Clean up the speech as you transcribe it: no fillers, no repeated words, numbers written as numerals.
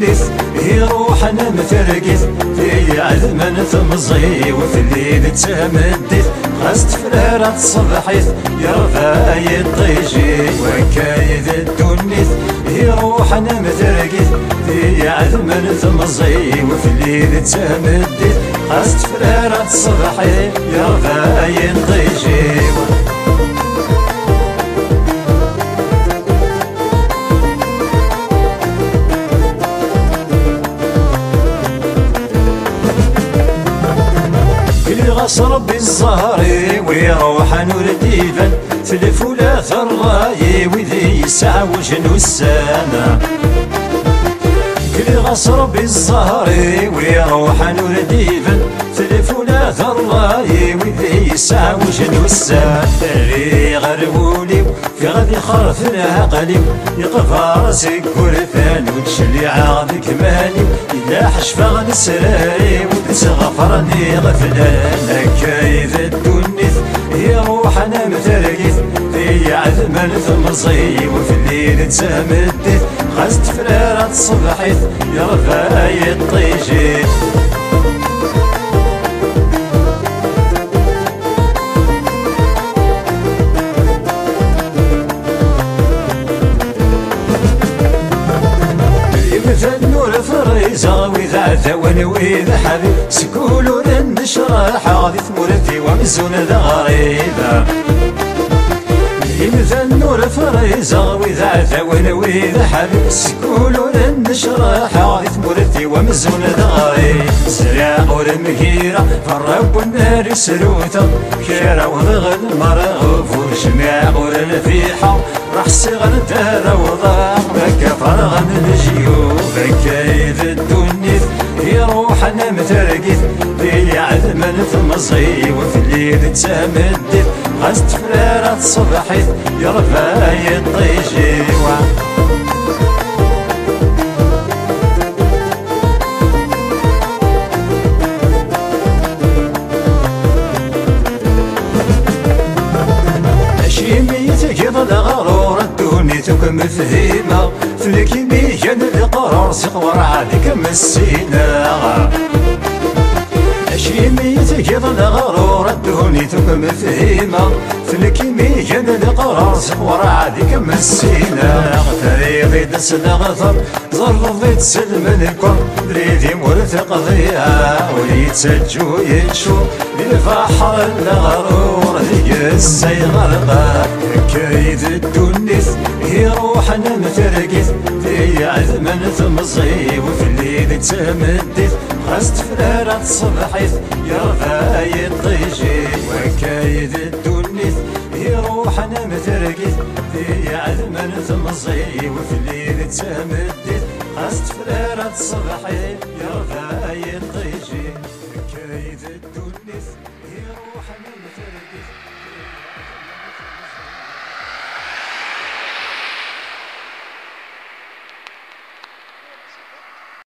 الدنيس هي روحنا مترقيت في عذمن تمزي وفي الليل تمديت خاص تفرارة صبحيت يرفع يطيجي وكايد الدنيس هي روحنا مترقيت في عذمن تمزي وفي الليل تمديت خاص تفرارة صبحيت يرفع يطيجي غاص ربي الزهري ويروح نور ديفن تلف ولا ثراي وذي يسعى وجن والسنة كل غاص ربي الزهري ويروح نور ديفن تلف ولا ثراي وذي يسعى وجن والسنة اللي غربولي في غادي خرف العقلي يقف راسك كرفان وتشلي عاضك مالي إلا حشفة نسراري وتغفرني غفلان كايد الدنيس هي روحنا مترقيت في عذمن تمزي وفي الليل تمديت خاص تفرارة صبحيت يرفع يطيجي النور فريزة وإذا ثوان وإذا حبيب سكولو لنشرح غادي ثمورتي ومزون ذا غريبة يمثل النور فريزة وإذا ثوان وإذا حبيب سكولو لنشرح غادي ثمورتي ومزون ذا غريب زرع ورمكيرة فالرب والنار يسروتا كيرا وضغل مرغوف وجميع ورنفيحة راح صغر دار وضاع بكا فرغ من الجيوب كايد الدنيس هي روحنا مترقيت في عذمن تمزي وفي الليل تمديت غاز تفرارة صبحيت يرفع يطيجي مفهيمة فلك ميجان القرار سقور عادك مسينا شيميتك يظل غرور الدهوني تكم مفهيمة فلك ميجان القرار سقور عادك مسينا فريضي دسنا غثر ظل تسلم الكل بريدي مرثق ضياء ويتسجو ينشو بالفحر الغرور ذيك السيغرقا كايد الدنيس هي روحنا مترقيت في عذمن تمزي وفي الليل تمديت خاص تفرارة صبحيت يرفع يطيجي وكايد الدنيس هي روحنا مترقيت في عذمن تمزي وفي الليل تمديت خاص تفرارة صبحيت يرفع يطيجي كايد الدنيس